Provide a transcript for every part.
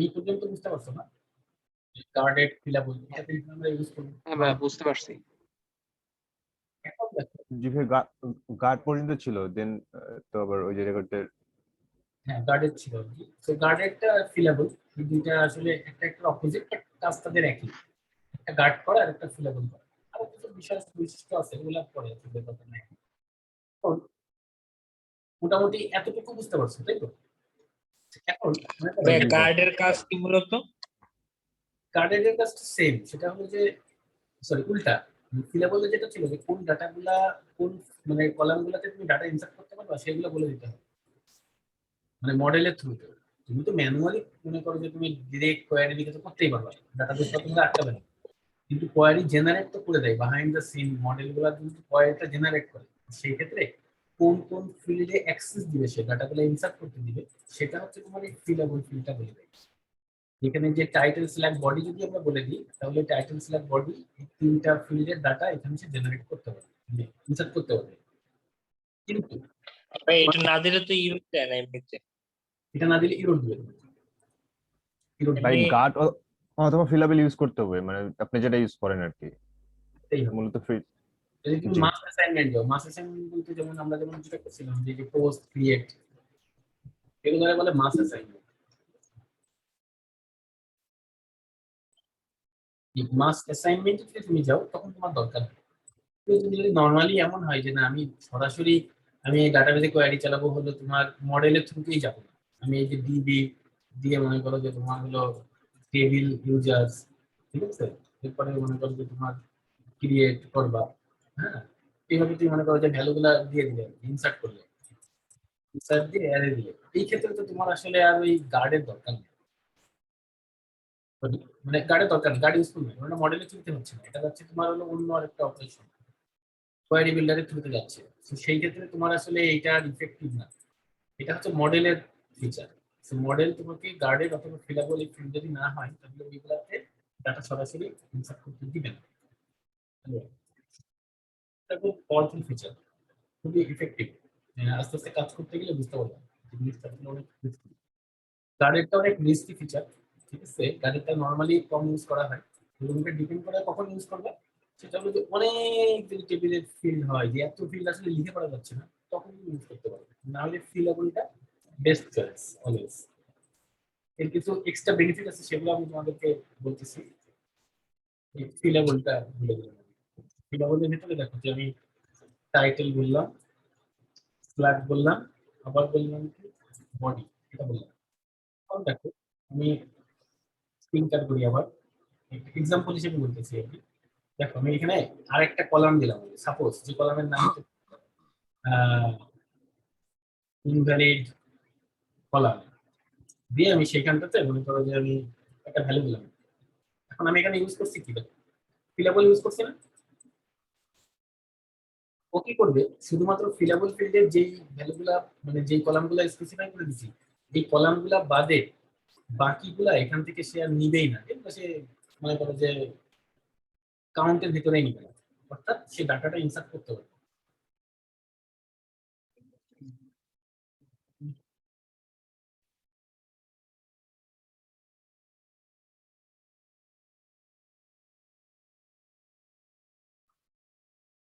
এই পর্যন্ত বুঝতে পারছো না? গার্ডেড ফিলাবল এটা কিন্তু আমরা ইউজ করি। হ্যাঁ ভাই বুঝতে পারছি। এখন দেখো, জি ভাই, গার্ড পর্যন্ত ছিল, দেন তো আবার ওই যে রেকর্ডের। হ্যাঁ গার্ডেড ছিল আর কি। তো গার্ডেডটা ফিলাবল, এই দুইটা আসলে একটা একটা অপোজিট, বাট কাজ তাদের একই। একটা গার্ড করা আর একটা ফিলাবল করা। আরো কিছু বিশেষ বৈশিষ্ট্য আছে, এগুলা পরে আছে, ব্যাপারটা নাই। এখন মোটামুটি এতটুকু বুঝতে পারছো তাই তো? এখন মনে করো ভাই যে গার্ডের কাজ কি মূলত? গার্ডেডের কাজটা সেম, সেটা হলো যে সরি উল্টা। ফিলাবলে যেটা ছিল যে কোন ডাটাগুলা কোন মানে কলাম গুলাতে তুমি ডাটা ইনসার্ট করতে পারবা সেগুলো বলে দিতে হবে, মানে মডেলের থ্রুতে। তুমি তো ম্যানুয়ালি মনে করো যে তুমি ডিরেক্ট কোয়ারি লিখে তো করতেই পারবা, ডাটাবেসটা তোমাকে আটকাবে না। কিন্তু কোয়ারি জেনারেট তো করে দেয় বিহাইন্ড দ্য সিন, মডেল গুলা কিন্তু কোয়ারিটা জেনারেট করে। সেই ক্ষেত্রে কোন কোন ফিল্ডে অ্যাক্সেস দিবে, সে ডাটাগুলো ইনসার্ট করতে দিবে, সেটা হচ্ছে তোমার এই ফিলাবল ফিল্ডটা বলে দেয়। এখানে যে টাইটেল স্ল্যাশ বডি যদি আমরা বলে দিই, তাহলে টাইটেল স্ল্যাশ বডি এই তিনটা ফিল্ডের ডাটা এখানে সে জেনারেট করতে পারবে, ইনসার্ট করতে পারবে। কিন্তু ভাই এটা না দিলে তো ইউজ দেয় না এমনিতে। এটা না দিলে ইরোড দিবে, ইরোড ভাই দিবে। এমনি গার্ড অথবা ফিলাবেল ইউজ করতে হবে, মানে আপনি যেটা ইউজ করেন আর কি, এটাই হবে। মূলত ফ্রি। যদি তুমি জি। মাস অ্যাসাইনমেন্ট দাও, মাস অ্যাসাইনমেন্ট বলতে যেমন আমরা যেমন যেটা করছিলাম যে পোস্ট ক্রিয়েট, এগুলো বলে মাস অ্যাসাইনমেন্ট। মাস অ্যাসাইনমেন্ট যদি তুমি যাও তখন তোমার দরকার নেই। তুমি যদি নর্মালি এমন হয় যে না আমি সরাসরি আমি এই ডাটাবেসে কোয়ারি চালাবো, হলো তোমার মডেলের থ্রুতেই যাবো, আমি এই যে ডিবি দিয়ে মনে করো যে তোমার হলো টেবিল ইউজার্স, ঠিক আছে, এরপরে মনে করো যে তোমার ক্রিয়েট করবা, হ্যাঁ, এইভাবে তুমি মনে করো যে ভ্যালু গুলা দিয়ে দিলে, ইনসার্ট করলে, ইনসার্ট দিয়ে অ্যারে দিলে, এই ক্ষেত্রে তো তোমার আসলে আর ওই গার্ডের দরকার নেই। মানে গার্ডের দরকার নেই, গার্ড ইউজফুল নেই, ওটা মডেলের থ্রুতে হচ্ছে না, এটা যাচ্ছে তোমার হলো অন্য আরেকটা অপারেশন, কোয়ারি বিল্ডারের থ্রুতে যাচ্ছে। তো সেই ক্ষেত্রে তোমার আসলে এইটা ইফেক্টিভ না, এটা হচ্ছে মডেলের ফিচার। মডেল তোমাকে গার্ডেড অথবা ফিলাবল এই ফিল্ড যদি না হয় তাহলে ওইগুলাতে ডাটা সরাসরি ইনসার্ট করতে দিবে না। এটা খুব পাওয়ারফুল ফিচার, খুবই ইফেক্টিভ। আস্তে আস্তে কাজ করতে গেলে বুঝতে পারবেন জিনিসটা আসলে অনেক রিস্কি। গার্ডেরটা অনেক রিস্কি ফিচার, ঠিক আছে। গার্ডেরটা নর্মালি কম ইউজ করা হয়, রুমকে ডিপেন্ড করে কখন ইউজ করবে। সেটা হলো যে অনেক যদি টেবিলের ফিল্ড হয় যে এত ফিল্ড আসলে লিখে পড়া যাচ্ছে না, তখন ইউজ করতে পারবে, না হলে ফিলাবলটা বেস্ট চয়েস অলওয়েজ। এর কিছু এক্সট্রা বেনিফিট আছে, সেগুলো আমি তোমাদেরকে বলতেছি। এই ফিলাবলটা বলে দিলাম। ফিলাবলের ভিতরে দেখো যে আমি টাইটেল বললাম, ফ্ল্যাগ বললাম, আবার বললাম কি বডি, এটা বললাম। এখন দেখো আমি স্ক্রিনটার করি আবার, এক্সাম্পল হিসেবে বলতেছি আর কি। দেখো আমি এখানে আরেকটা কলাম দিলাম, সাপোজ যে কলামের নাম হচ্ছে ইনভ্যালিড কলাম, দিয়ে আমি সেখানটাতে মনে করো যে আমি একটা ভ্যালু দিলাম। এখন আমি এখানে ইউজ করছি কি, ফিলাবল ইউজ করছি না? ও কি করবে, শুধুমাত্র ফিলাবল ফিল্ডের যেই ভ্যালুগুলা মানে যেই কলামগুলা স্পেসিফাই করে দিচ্ছি, এই কলামগুলা বাদে বাকিগুলা এখান থেকে সে আর নিবেই না, এগুলো সে মনে করো যে কাউন্টের ভিতরেই নিবে না, অর্থাৎ সে ডাটাটা ইনসার্ট করতে পারবে।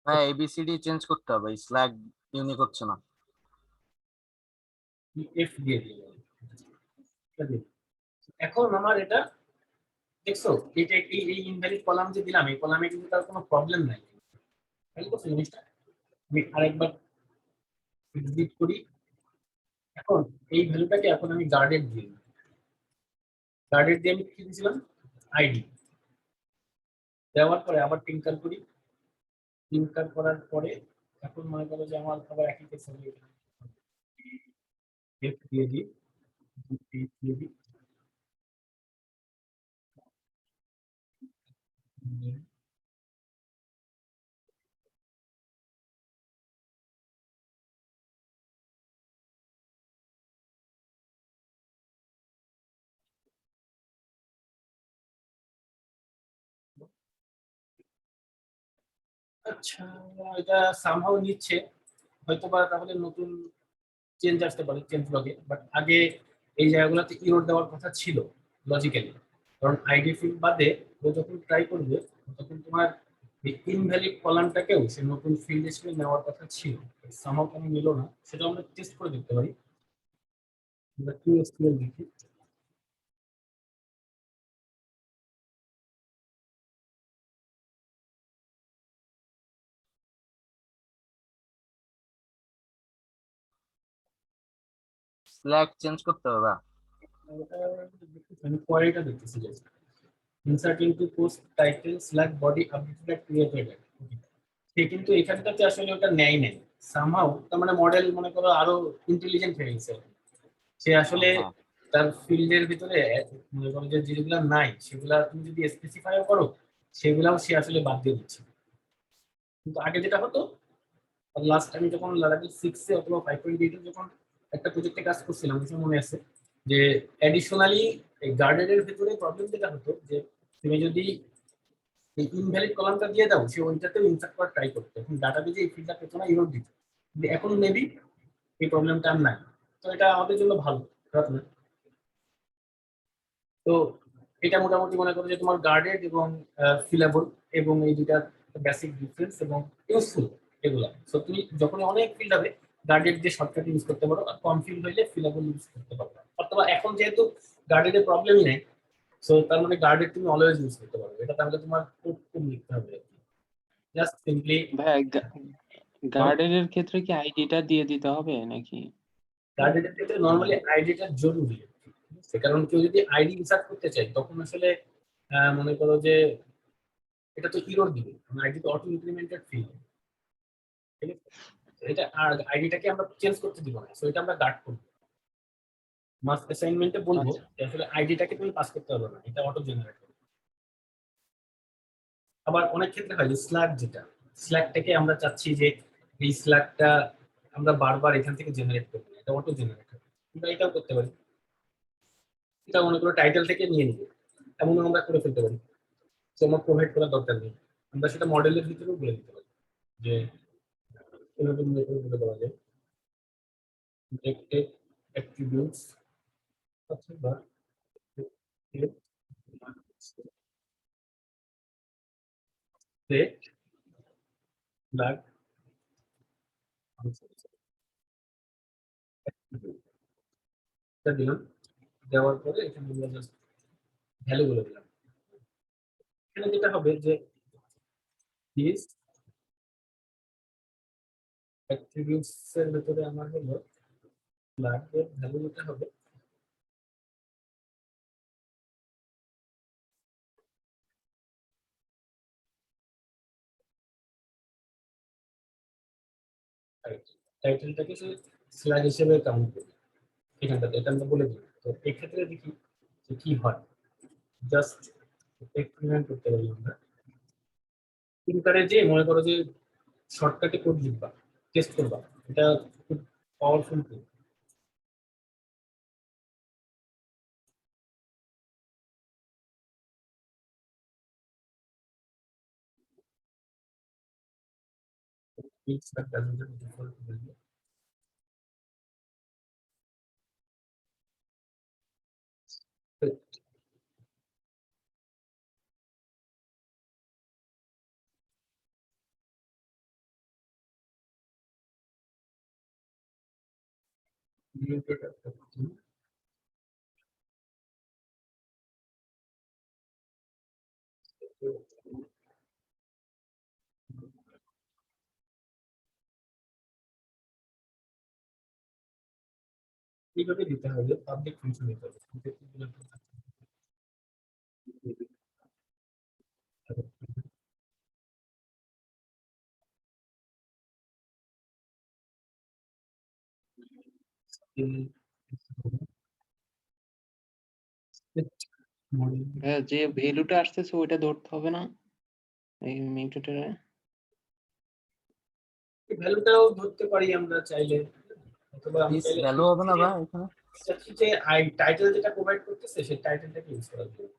হ্যাঁ এবিসিডি চেঞ্জ করতে হবে, স্ল্যাগ ইউনিক হচ্ছে না। এফ দিয়ে দিলে এখন আমার এটা দেখছো, এটা এই এই ইনভ্যালিড কলাম যে দিলাম, এই কলামে কিন্তু তার কোনো প্রবলেম নাই, খেয়াল করছো জিনিসটা? আমি আরেকবার এক্সিট করি। এখন এই ভ্যালুটাকে এখন আমি গার্ডেড দিই, গার্ডেড দিয়ে আমি কি দিয়েছিলাম, আইডি দেওয়ার পরে আবার টিঙ্কার করি, টিঙ্কার করার পরে এখন মনে করো যে আমার আবার একই কেস হবে, এফ দিয়ে দিই, দিয়ে দিই, আচ্ছা এটা সামহাও নিচ্ছে হয়তো বা, তাহলে নতুন চেঞ্জ আসতে পারে চেঞ্জ লগে, বাট আগে এই জায়গাগুলোতে ইরোর দেওয়ার কথা ছিল লজিক্যালি, কারণ আইডি ফিল্ড বাদে ও যখন ট্রাই করবে তখন তোমার এই ইনভ্যালিড কলামটাকেও সে নতুন ফিল্ড হিসেবে নেওয়ার কথা ছিল, সামহাও কেন নিল না সেটা আমরা টেস্ট করে দেখতে পারি। আমরা কিউএসকিউএল দেখি। স্ল্যাগ চেঞ্জ করতে হবে বা? আমি কোয়ারিটা দেখতেছি যে insert into post title slug body updated created, সে কিন্তু এখানটাতে আসলে ওটা নেয় নাই সামহাও, তার মানে মডেল মনে করো আরো ইন্টেলিজেন্ট হয়ে গেছে। সে আসলে হ্যাঁ। তার ফিল্ডের ভিতরে মনে করো যে যেগুলা নাই সেগুলা তুমি যদি স্পেসিফাইও করো সেগুলাও সে আসলে বাদ দিয়ে দিচ্ছে। কিন্তু আগে যেটা হতো, লাস্ট আমি যখন লারাভেল 6 অথবা 5.8 যখন একটা প্রজেক্টে কাজ করছিলাম আমার মনে আছে যে অ্যাডিশনালি গার্ডেনের ভিতরে প্রবলেম যেটা হতো যে তুমি যদি এই ইনভ্যালিড কলামটা দিয়ে দাও সে ওইটাতেও ইনসার্ট করার ট্রাই করতো, এখন ডাটাবেজে এই ফিল্ডটা পেতো না, ইরর দিত। কিন্তু এখন মেবি এই প্রবলেমটা আর নাই, তো এটা আমাদের জন্য ভালো, খারাপ না। তো এটা মোটামুটি মনে করো যে তোমার গার্ডেড এবং ফিলেবল এবং এই দুইটার বেসিক ডিফারেন্স এবং ইউজফুল এগুলা। সো তুমি যখন অনেক ফিল্ড হবে গার্ডেড যে শর্টকাট ইউজ করতে পারো, আর কম ফিল্ড হইলে ফিলেবল ইউজ করতে পারো। অথবা এখন যেহেতু গার্ডেডের প্রবলেমই নেই, সো তার মানে গার্ডেড তুমি অলওয়েজ ইউজ করতে পারো। এটা তাহলে তোমার খুব কম লিখতে হবে, জাস্ট সিম্পলি। ভাই গার্ডেনের ক্ষেত্রে কি আইডিটা দিয়ে দিতে হবে নাকি? গার্ডেডের ক্ষেত্রে নর্মালি আইডিটা জরুরি, ঠিক আছে? কারণ কেউ যদি আইডি ইনসার্ট করতে চায় তখন আসলে মনে করো যে এটা তো ইরর দিবে, কারণ আইডি তো অটো ইমপ্লিমেন্টেড ফিল্ড, ঠিক আছে? এটা আর আইডিটাকে আমরা চেঞ্জ করতে দিব না, সো এটা আমরা গার্ড করব। মাস্ট অ্যাসাইনমেন্টে বলবো আচ্ছা। যে আসলে আইডিটাকে তুমি পাস করতে পারবে না, এটা অটো জেনারেট হবে। আবার অনেক ক্ষেত্রে হয় যে স্ল্যাগ, যেটা স্ল্যাগটাকে আমরা চাচ্ছি যে এই স্ল্যাগটা আমরা বারবার এখান থেকে জেনারেট করবো, এটা অটো জেনারেট হবে, আমরা এটাও করতে পারি। এটা মনে করো টাইটেল থেকে নিয়ে নিবে, এমনও আমরা করে ফেলতে পারি, তো আমার প্রোভাইড করার দরকার নেই। আমরা সেটা মডেলের ভিতরেও বলে দিতে পারি যে কিভাবে বলে দেওয়া যায় ডিরেক্টেড অ্যাট্রিবিউটস অথবা সেট ফ্ল্যাগ এটা দিলাম, দেওয়ার পরে এখানে আমরা জাস্ট ভ্যালু বলে দিলাম। এখানে যেটা হবে যে দিস অ্যাট্রিবিউটস এর ভিতরে আমার হলো ফ্ল্যাগ এর ভ্যালু যেটা হবে টাইটেলটাকে সে ফ্ল্যাগ হিসেবে কাউন্ট করবে এখানটাতে, এটা আমরা বলে দিই। তো এক্ষেত্রে দেখি যে কি হয়, জাস্ট এক্সপেরিমেন্ট করতে পারি আমরা। প্রিন্টারে যে মনে করো যে শর্টকাটে কোড লিখবা, টেস্ট করবা, এটা খুব পাওয়ারফুল টুল। এইভাবে দিতে হবে, পাবলিক ফাংশন দিতে হবে। ভাইয়া, যে ভ্যালুটা আসতেছে ওইটা ধরতে হবে না এই মেথডে? ভ্যালুটাও ধরতে পারি আমরা চাইলে, অথবা আমি দিস চাইলে ভ্যালু হবে না বা এখানে? চাচ্ছি যে আই টাইটেল যেটা প্রোভাইড করতেছে সেই টাইটেলটাকে ইউজ করার জন্য।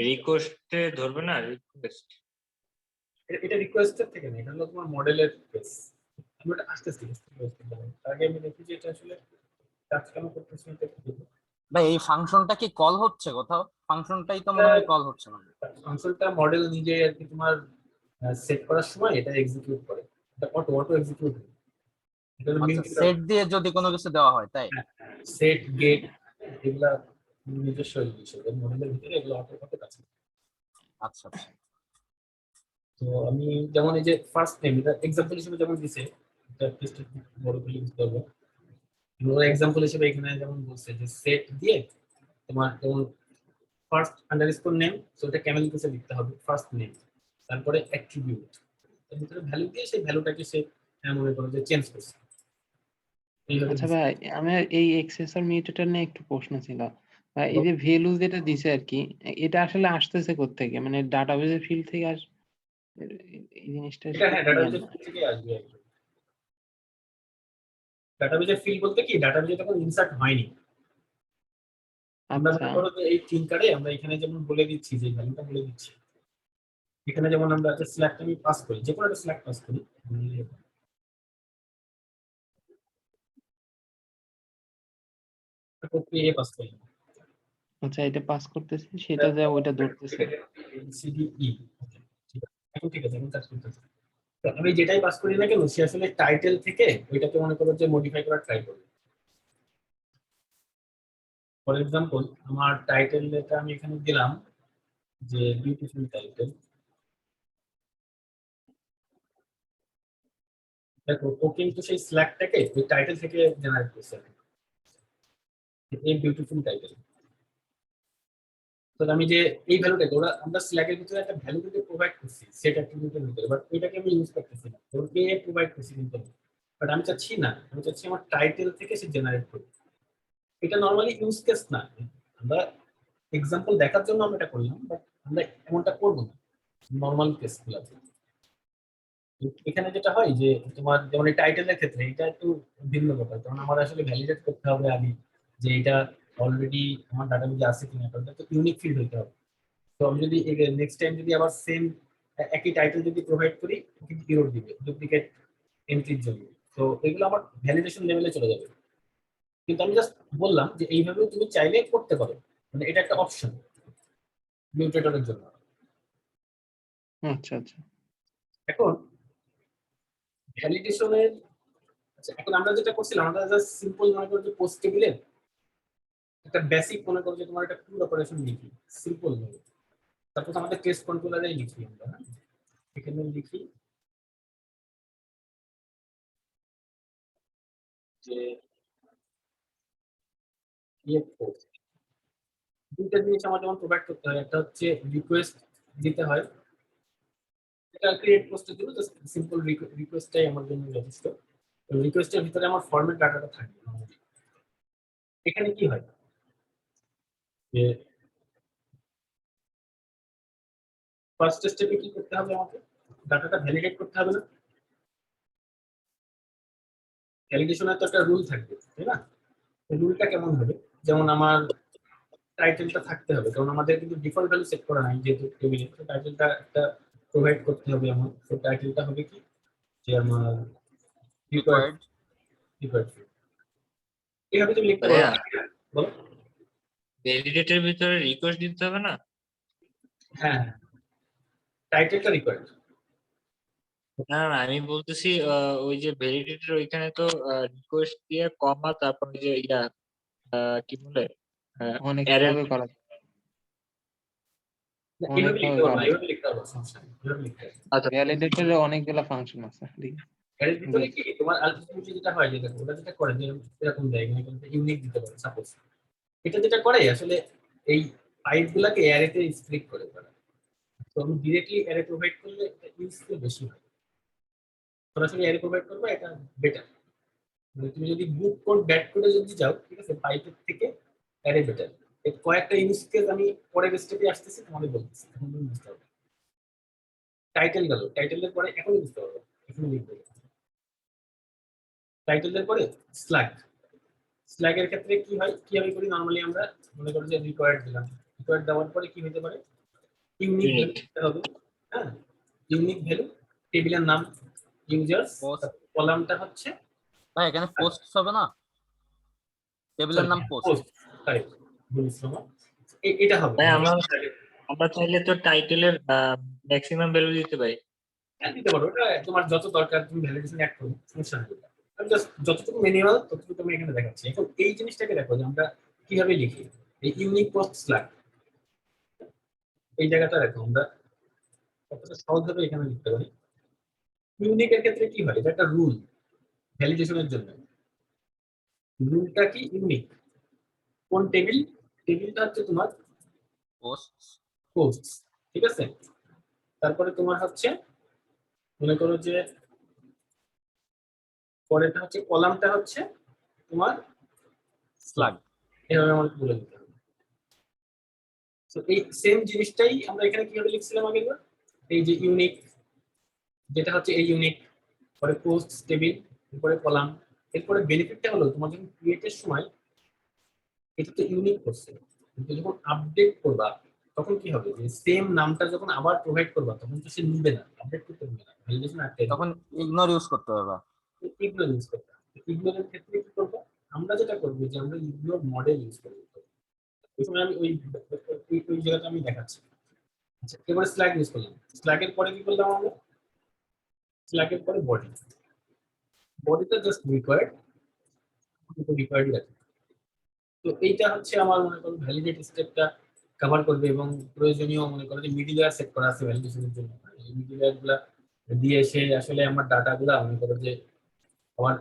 রিকোয়েস্টে ধরবে না, রিকোয়েস্ট। এটা রিকোয়েস্টের থেকে না, এটা হলো তোমার মডেলের কেস। আমি ওটা আস্তে আস্তে বুঝতে পারবো। তার আগে আমি দেখি যে এটা আসলে কাজ কেন করতেছে এটা একটু দেখবো। ভাই এই ফাংশনটা কি কল হচ্ছে কোথাও? ফাংশনটাই তো মনে হয় কল হচ্ছে না। ফাংশনটা মডেল নিজে আর কি তোমার সেট করার সময় এটা এক্সিকিউট করে, এটা অটো অটো এক্সিকিউট করে। এটা আচ্ছা, সেট দিয়ে যদি কোনো কিছু দেওয়া হয় তাই? সেট গেট এগুলা নিজস্ব বিষয়, মডেলের ভিতরে এগুলো অটো অটো কাজ করে। আচ্ছা আচ্ছা। তো আমি যেমন এই যে ফার্স্ট নেম এটা এক্সাম্পল হিসেবে যেমন দিছে, এটা টেস্ট বড় করে লিখতে হবে। এক্সাম্পল হিসেবে এখানে যেমন বলছে যে সেট দিয়ে তোমার যেমন ফার্স্ট আন্ডারস্কোর নেম, সো এটা ক্যামেল কেসে লিখতে হবে ফার্স্ট নেম, তারপরে অ্যাট্রিবিউট এর ভিতরে ভ্যালু দিয়ে সেই ভ্যালুটাকে সে মনে করো যে চেঞ্জ করছে এইভাবে আচ্ছা দিছে। ভাই, আমার এই এক্সেসর মিউটেটর নিয়ে একটু প্রশ্ন ছিল ভাই। এই যে ভ্যালু যেটা দিছে আর কি, এটা আসলে আসতেছে কোত্থেকে? মানে ডাটাবেসের ফিল্ড থেকে এই জিনিসটা এটা হ্যাঁ ক্লিয়ার ডাটাবেজের না। ফিল্ড থেকে আসবে একদম। ডাটাবেজের ফিল্ড বলতে কি ডাটাবেজে তখন ইনসার্ট হয়নি, আমরা আচ্ছা মনে করো যে এই থিঙ্কারে আমরা এখানে যেমন বলে দিচ্ছি যে ভ্যালুটা বলে দিচ্ছি, এখানে যেমন আমরা একটা সিলেক্ট আমি পাস করি, যে কোনো একটা সিলেক্ট পাস করি, এ পাস করি, আচ্ছা, এটা পাস করতেছে, সেটা যা ওইটা ধরতেছে। সিডিই, এখন ঠিক আছে, এখন কাজ করতেছে। তো আমি যেটাই পাস করি না কেন সে আসলে টাইটেল থেকে ওইটাকে মনে করো যে মডিফাই করার ট্রাই করবে। ফর এক্সাম্পল আমার টাইটেলটা আমি এখানে দিলাম যে বিউটিফুল টাইটেল, দেখো ও কিন্তু সেই স্ল্যাগটাকে ওই টাইটেল থেকে জেনারেট করছে, এই বিউটিফুল টাইটেল। তো আমি যে এই ভ্যালুটাকে ওরা আমরা স্ল্যাগের ভিতরে একটা ভ্যালু কিন্তু প্রোভাইড করছি সেটা অ্যাট্রিবিউটের ভিতরে, বাট এটাকে আমি ইউজ করতেছি না, ধরুন এ প্রোভাইড করছি কিন্তু, বাট আমি চাচ্ছি না, আমি চাচ্ছি আমার টাইটেল থেকে সে জেনারেট করবে। এটা নরমালি ইউজ কেস না, আমরা এক্সাম্পল দেখার জন্য আমরা এটা করলাম, বাট আমরা এমনটা করবো না নর্মাল কেসগুলোতে। এখানে যেটা হয় যে তোমার যেমন এই টাইটেলের ক্ষেত্রে এটা একটু ভিন্ন ব্যাপার, কারণ আমার আসলে ভ্যালিডেট করতে হবে আগে যে এটা অলরেডি আমার ডাটাবেজে আছে কিনা, কারণ এটা তো ইউনিক ফিল্ড হইতে হবে। তো আমি যদি নেক্সট টাইম যদি আবার সেম একই টাইটেল যদি প্রোভাইড করি কিন্তু এরর দিবে ডুপ্লিকেট এন্ট্রির জন্য, তো এগুলো আমার ভ্যালিডেশন লেভেলে চলে যাবে। কিন্তু আমি জাস্ট বললাম যে এইভাবে তুমি চাইলে করতে পারো, মানে এটা একটা অপশন মিউটেটরের জন্য। আচ্ছা আচ্ছা। এখন ভ্যালিডেশনের, আচ্ছা এখন আমরা যেটা করছিলাম আমরা জাস্ট সিম্পল মনে করো যে পোস্ট টেবিলের একটা বেসিক মনে করো যে তোমার একটা পুরো অপারেশন লিখি সিম্পল ভাবে, তারপর আমাদের টেস্ট কন্ট্রোলারে লিখি আমরা, হ্যাঁ এখানে লিখি যে পোস্ট, দুইটা জিনিস আমার যেমন প্রোভাইড করতে হয়, একটা হচ্ছে রিকোয়েস্ট দিতে হয়, এটা ক্রিয়েট পোস্টের জন্য জাস্ট সিম্পল রিকোয়েস্টটাই আমার জন্য যথেষ্ট। রিকোয়েস্টের ভিতরে আমার ফরম্যাট ডাটাটা থাকবে normally। এখানে কি হয় যে ফার্স্ট স্টেপে কি করতে হবে, আমাকে ডাটাটা ভ্যালিডেট করতে হবে না, ভ্যালিডেশনের তো একটা রুল থাকবে তাই না? রুলটা কেমন হবে, যেমন আমার টাইটেলটা থাকতে হবে, কারণ আমাদের কিন্তু ডিফল্ট ভ্যালু সেট করা নাই যেহেতু টেবিলে, তো টাইটেলটা একটা প্রোভাইড করতে হবে আমার। তো টাইটেলটা হবে কি যে আমার রিকোয়ার্ড রিকোয়ার্ড। রিকোয়ার্ড এইভাবে তুমি লিখতে পারো। ভাইয়া বলো। ভ্যালিডেটের ভিতরে রিকোয়েস্ট দিতে হবে না? হ্যাঁ টাইটেলটা রিকোয়ার্ড। না না, আমি বলতেছি ওই যে ভ্যালিডেটের ওইখানে তো রিকোয়েস্ট দিয়ে কমা, তারপর ওই যে ইয়া কি বলে অ্যারে। অনেকভাবে করা যায়, এইভাবে লিখতে অনেকভাবে পারবো, করা যায়। এইভাবে লিখতে পারবো, সমস্যা নেই, এইভাবে লিখতে পারবো। আচ্ছা ভ্যালিডেটরে অনেকগুলা ফাংশন আছে, ঠিক আছে? এর ভিতরে কি তোমার আলটিমেটলি যেটা হয় যে দেখো ওরা যেটা করে যে এরকম দেয় মানে ইউনিক দিতে পারে সাপোজ, এটা যেটা করে আসলে এই পাইপ গুলাকে অ্যারেতে স্প্লিট করে তারা। তো আমি ডিরেক্টলি অ্যারে প্রোভাইড করলে এটা ইউজফুল বেশি হয়, সরাসরি অ্যারে প্রোভাইড করবো এটা বেটার। মানে তুমি যদি বুক কোড ব্যাট করে যদি যাও ঠিক আছে, পাইপের থেকে অ্যারে বেটার। এর কয়েকটা ইউজ কেস আমি পরের স্টেপে আসতেছি তোমাদের বলতেছি, এখন তুমি বুঝতে পারবে। টাইটেল গেল, টাইটেলের পরে এখনই বুঝতে পারবো, এখনই লিখবো। টাইটেলের পরে স্ল্যাগ, স্ল্যাগের ক্ষেত্রে কি হয় কিভাবে করি নরমালি আমরা মনে করি যে রিকোয়ার্ড দিলাম, রিকোয়ার্ড দেওয়ার পরে কি হতে পারে ইউনিক ভ্যালু ইউনিক। দিতে হবে। হ্যাঁ ইউনিক ভ্যালু, টেবিলের নাম, ইউজার্স, পোস্ট কলামটা হচ্ছে ভাই এখানে পোস্ট হবে না, টেবিলের নাম পোস্ট। পোস্ট, কারেক্ট, বলিস না, এটা হবে। ভাই আমরা চাইলে তো টাইটেলের ম্যাক্সিমাম ভ্যালু দিতে পারি। হ্যাঁ, দিতে পারো, এটা তোমার যত দরকার তুমি ভ্যালিডেশন অ্যাড করো, সমস্যা নেই। আমি জাস্ট যতটুকু ম্যানুয়াল ততটুকু আমি এখানে দেখাচ্ছি। এখন এই জিনিসটাকে দেখো যে আমরা কিভাবে লিখি, এই ইউনিক পোস্ট স্ল্যাগ এই জায়গাটা দেখো আমরা কতটা সহজভাবে এখানে লিখতে পারি। ইউনিকের ক্ষেত্রে কি হয়, এটা একটা রুল ভ্যালিডেশনের জন্য। রুলটা কি ইউনিক, কোন টেবিল, টেবিলটা হচ্ছে তোমার পোস্ট পোস্ট, ঠিক আছে। তারপরে তোমার হচ্ছে মনে করো যে পরেরটা হচ্ছে কলামটা হচ্ছে তোমার স্ল্যাগ। এভাবে আমাকে বলে দিতে হবে। তো এই সেম জিনিসটাই আমরা এখানে কিভাবে লিখছিলাম আগেরবার, এই যে ইউনিক, যেটা হচ্ছে এই ইউনিক, পরে পোস্ট টেবিল, এরপরে কলাম। এরপরে বেনিফিটটা হলো তোমার যখন ক্রিয়েটের সময় এটা তো ইউনিক করছে, কিন্তু যখন আপডেট করবা তখন কি হবে, যে সেম নামটা যখন আবার প্রোভাইড করবা তখন তো সে নিবে না, আপডেট করতে হবে না, ভ্যালিডেশন আটকে তখন ইগনোর ইউজ করতে হবে। ইগনোর ইউজ করতে হবে। ইগনোরের ক্ষেত্রে কি করবো, আমরা যেটা করবো যে আমরা ইগনোর মডেল ইউজ করবো। ওই সময় আমি ওই জায়গাটা আমি দেখাচ্ছি। আচ্ছা, এবারে স্ল্যাগ ইউজ করলাম, স্ল্যাগের পরে কি করলাম আমরা, স্ল্যাগের পরে বডি, বডিটা জাস্ট রিকোয়ার্ড, রিকোয়ার্ড আছে। তো এইটা হচ্ছে আমার মনে করো ভ্যালিডেট স্টেপটা কভার করবে, এবং প্রয়োজনীয় মনে করো যে মিডিলওয়্যার সেট করা আছে ভ্যালিডেশনের জন্য। এই মিডিলওয়্যার গুলা দিয়ে সে আসলে আমার ডাটা গুলা মনে করো যে আমার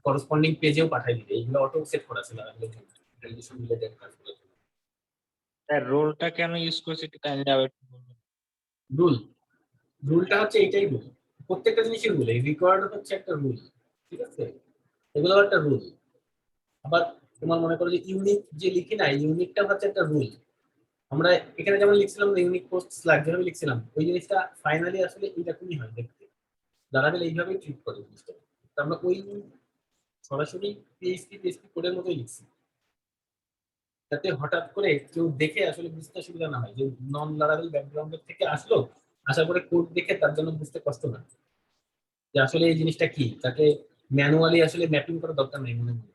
করসপন্ডিং পেজেও পাঠাই দিবে, এইগুলো অটো সেট করা আছে ভ্যালিডেশন রিলেটেড কাজগুলো। স্যার রোলটা কেন ইউজ করছি একটু কাইন্ডলি আবার একটু বলবেন? রুল, রুলটা হচ্ছে এইটাই রুল, প্রত্যেকটা জিনিসের রুল, এই রিকোয়ার্ড হচ্ছে একটা রুল, ঠিক আছে, এগুলো একটা রুল। আবার তোমার মনে করো যে ইউনিক যে লিখি না, ইউনিকটা হচ্ছে একটা রুল। আমরা এখানে যেমন লিখছিলাম ইউনিক পোস্ট স্ল্যাগ যেভাবে লিখছিলাম, ওই জিনিসটা ফাইনালি আসলে এইরকমই হয় দেখতে, লারাভেল এইভাবেই ট্রিট করে জিনিসটা। তো আমরা ওই সরাসরি পিএইচপি কোডের মতোই লিখছি, যাতে হঠাৎ করে কেউ দেখে আসলে বুঝতে সুবিধা না হয়, যে নন লারাভেল ব্যাকগ্রাউন্ডের থেকে আসলো, আসার পরে কোড দেখে তার জন্য বুঝতে কষ্ট না, যে আসলে এই জিনিসটা কি, তাকে ম্যানুয়ালি আসলে ম্যাপিং করার দরকার নেই মনে মনে,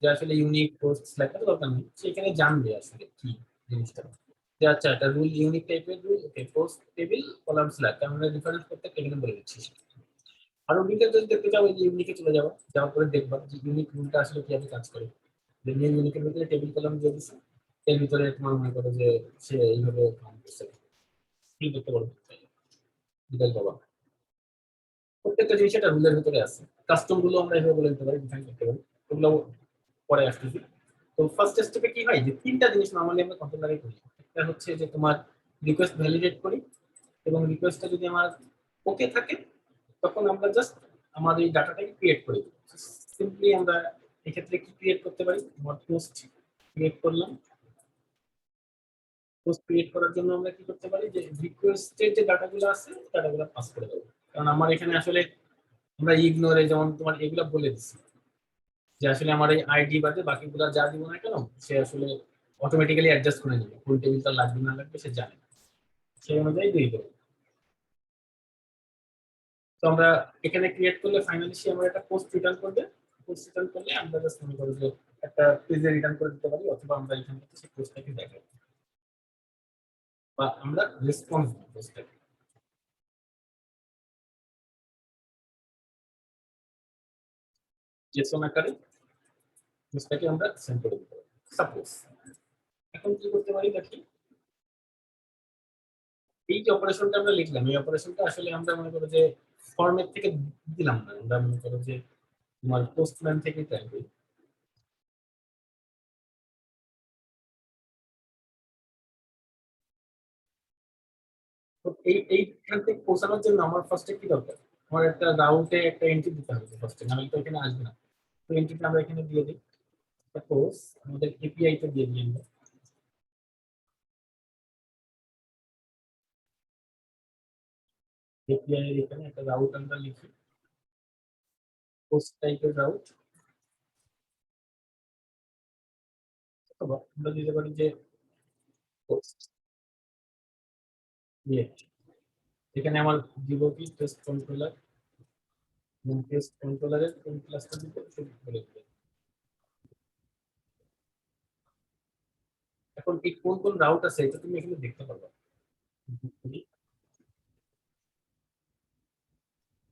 যে আসলে ইউনিক পোস্ট স্ল্যাগ করার দরকার নেই, সেখানে জানবে আসলে কি জিনিসটা। যে আচ্ছা এটা রুল ইউনিক টাইপের রুল, ওকে, পোস্ট টেবিল কলাম স্ল্যাগ, আমরা ডিফারেন্স করতে এখানে বলে দিচ্ছি। আর ইউনিকে যদি দেখতে চাও, এই যে ইউনিকে চলে যাবো, যাওয়ার পরে দেখবা যে ইউনিক রুলটা আসলে কিভাবে কাজ করে। মেন ইউনিকের ভিতরে টেবিল কলাম দিয়ে দিচ্ছে, এর ভিতরে তোমার মনে করো যে সে এইভাবে কাউন্ট করছে, কি দেখতে পারো ডিটেল পাবা। প্রত্যেকটা জিনিস একটা রুলের ভিতরে আছে, কাস্টম গুলো আমরা এইভাবে বলে দিতে পারি, ডিফাইন করতে পারি, ওগুলো পরে আসতেছি। তো ফার্স্ট স্টেপে কি হয়, যে তিনটা জিনিস নরমালি আমরা কন্ট্রোলারে করি। একটা হচ্ছে যে তোমার রিকোয়েস্ট ভ্যালিডেট করি, এবং রিকোয়েস্টটা যদি আমার ওকে থাকে তখন আমরা জাস্ট আমাদের এই ডাটাটাকে ক্রিয়েট করে দিই। সিম্পলি আমরা এক্ষেত্রে কি ক্রিয়েট করতে পারি, আমার পোস্ট ক্রিয়েট করলাম, পোস্ট ক্রিয়েট করার জন্য আমরা কি করতে পারি, যে রিকোয়েস্টের যে ডাটাগুলো আছে ডাটাগুলো পাস করে দেবো। কারণ আমার এখানে আসলে আমরা ইগনোরে যেমন তোমার এগুলো বলে দিচ্ছি, যে আসলে আমার এই আইডি বাদে বাকিগুলো যা দিব না কেন সে আসলে অটোমেটিক্যালি অ্যাডজাস্ট করে নেবে, কোন টেবিলটা লাগবে না লাগবে সে জানে, সেই অনুযায়ী তৈরি করবে। তো আমরা এখানে ক্রিয়েট করলে ফাইনালি সে আমরা একটা পোস্ট রিটার্ন করবে, পোস্ট রিটার্ন করলে আমরা জাস্ট মনে করি যে একটা পেজে রিটার্ন করে দিতে পারি, অথবা আমরা এখান থেকে সেই পোস্টটাকে দেখাই, বা আমরা রেসপন্স দিই পোস্টটাকে জেসন আকারে, পোস্টটাকে আমরা সেন্ড করে দিতে পারি সাপোজ। এখন কি করতে পারি দেখি, এই যে অপারেশনটা আমরা লিখলাম, এই অপারেশনটা আসলে আমরা মনে করো যে ফরম্যাট থেকে দিলাম না, আমরা মনে করো যে তোমার পোস্টম্যান থেকে ট্রাই করি। তো এইখান থেকে পৌঁছানোর জন্য আমার ফার্স্টে কি দরকার, আমার একটা রাউটে একটা এন্ট্রি দিতে হবে ফার্স্টে, নাহলে তো এখানে আসবে না। তো এন্ট্রিটা আমরা এখানে দিয়ে দিই, সাপোজ আমাদের এপিআই তে দিয়ে দিই আমরা। এপিআই এর এখানে একটা রাউট আমরা লিখি, পোস্ট টাইপের রাউট, অথবা আমরা দিতে পারি যে পোস্ট এখানে আমার দিব কি টেস্ট কন্ট্রোলার টেস্ট কন্ট্রোলারের কোন ক্লাসটা দিব সেটা বলে দিবে। এখন এই কোন কোন রাউট আছে এটা তুমি এখানে দেখতে পারবে।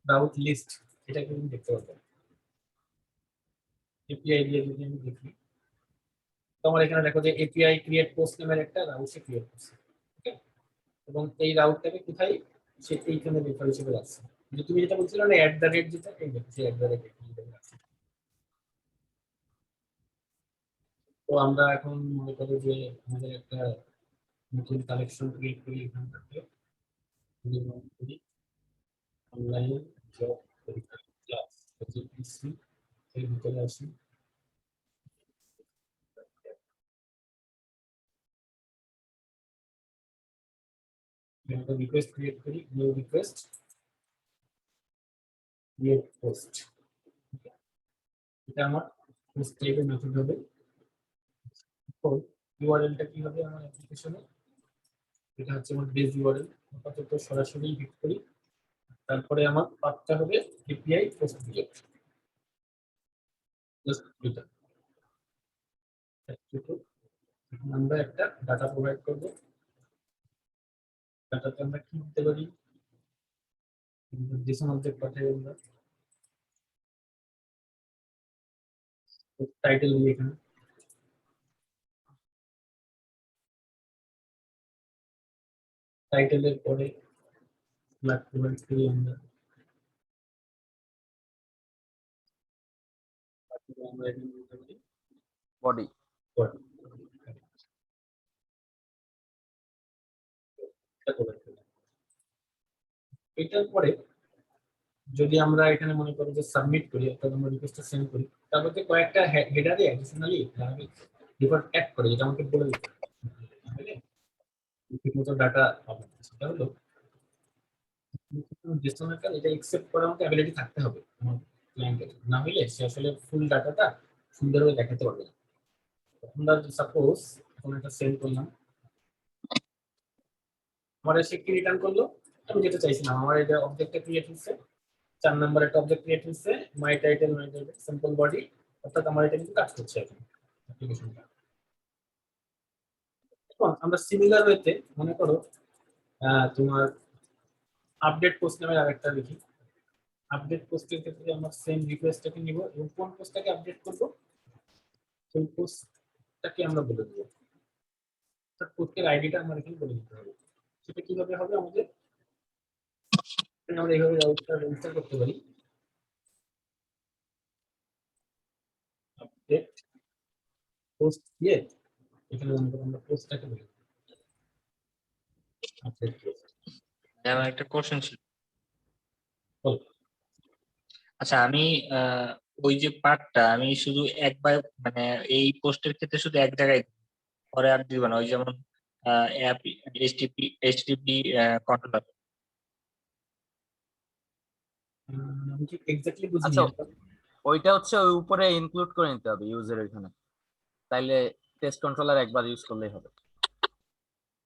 রাউট লিস্ট এটা তুমি দেখতে পারবে। এপিআই দিয়ে যদি আমি দেখি, তোমার এখানে দেখো যে এপিআই ক্রিয়েট পোস্ট নামের একটা রাউট সে ক্রিয়েট করছে, ওকে। এবং এই রাউটটাকে কোথায় সে এইখানে রেফার হিসেবে রাখছে। যে তুমি যেটা বলছিলে না @ যেটা এই দেখো সে @ আছে। তো আমরা এখন মনে করি যে আমাদের একটা নতুন কালেকশন ক্রিয়েট করি এখান থেকে অনলাইন জব পরীক্ষা ক্লাস জিপিসি এর ভিতরে আসি। একটা রিকোয়েস্ট ক্রিয়েট করি, নিউ রিকোয়েস্ট ক্রিয়েট পোস্ট। এটা আমার পোস্ট টাইপের মেথড হবে। ইউআরএলটা কি হবে আমার অ্যাপ্লিকেশনে, এটা হচ্ছে আমার বেস ইউআরএল। আপাতত সরাসরি হিট করি, তারপরে আমার পাথটা হবে এপিআই পোস্ট ক্রিয়েট। জাস্ট এটা আমরা একটা ডাটা প্রোভাইড করব। ডাটাতে আমরা কি দিতে পারি, জেসন অবজেক্ট পাঠাই আমরা, টাইটেল দিই এখানে, টাইটেলের পরে ফ্ল্যাগ প্রোভাইড করি আমরা। আমরা এখানে দিতে পারি বডি। body। এটা provide করলাম। এটার পরে যদি আমরা এখানে মনে করি যে সাবমিট করি অর্থাৎ আমরা রিকোয়েস্টটা সেন্ড করি, তারপরে কয়েকটা হেডারে অ্যাডিশনালি ডিফল্ট অ্যাড করে যেটা আমাকে বলে দিতে হবে ঠিকমতো ডাটা পাবো। সেটা হলো জেসনের কাজ, এটা একসেপ্ট করার মতো অ্যাবিলিটি থাকতে হবে আমার ক্লায়েন্টের, না হলে সে আসলে ফুল ডাটাটা সুন্দরভাবে দেখাতে পারবে না। আমরা সাপোজ এখন একটা সেন্ড করলাম, আমার সে কি রিটার্ন করলো আমি যেটা চাইছিলাম, আমার এটা অবজেক্টটা ক্রিয়েট হচ্ছে 4 নাম্বার একটা অবজেক্ট ক্রিয়েট হচ্ছে মাই টাইটেল সিম্পল বডি, অর্থাৎ আমার এটা কিন্তু কাজ করছে এখন অ্যাপ্লিকেশনটা। এখন আমরা সিমিলার ওয়েতে মনে করো তোমার আপডেট পোস্ট নামের আরেকটা লিখি। আপডেট পোস্টের ক্ষেত্রে আমরা সেম রিকোয়েস্টটাকে নিব এবং কোন পোস্টটাকে আপডেট করব সেই পোস্টটাকে আমরা বলে দেবো, তার পোস্টের আইডিটা আমরা এখানে বলে দিতে হবে। সেটা কিভাবে হবে আমাদের, আমরা এইভাবে রাউটার রেজিস্টার করতে পারি। আপডেট পোস্ট দিয়ে এখানে আমরা পোস্টটাকে বলি আপডেট পোস্ট। আমার একটা কোশ্চেন ছিল। বল। আচ্ছা আমি ওই যে পার্টটা আমি শুধু একবার মানে এই পোস্টের ক্ষেত্রে শুধু এক জায়গায় দিবো, পরে আর দিব না। ওই যেমন অ্যাপ এইচটিটিপি কন্ট্রোলার। আমি ঠিক এক্স্যাক্টলি বুঝিনি আচ্ছা এটা। ওইটা হচ্ছে ওই উপরে ইনক্লুড করে নিতে হবে ইউজার এখানে, তাইলে টেস্ট কন্ট্রোলার একবার ইউজ করলেই হবে।